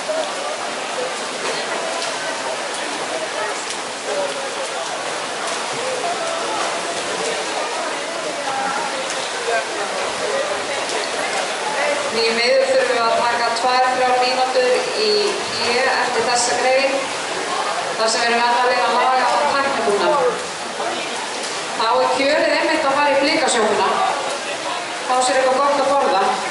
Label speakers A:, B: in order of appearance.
A: Því miður þurfum við að taka 2-3 mínútur í hlé eftir þessa grein þar sem við erum enn að reyna að laga á tæknibúnað. Þá er kjörið einmitt að fara í blikasjókuna. Fá sér eitthvað gott að borða.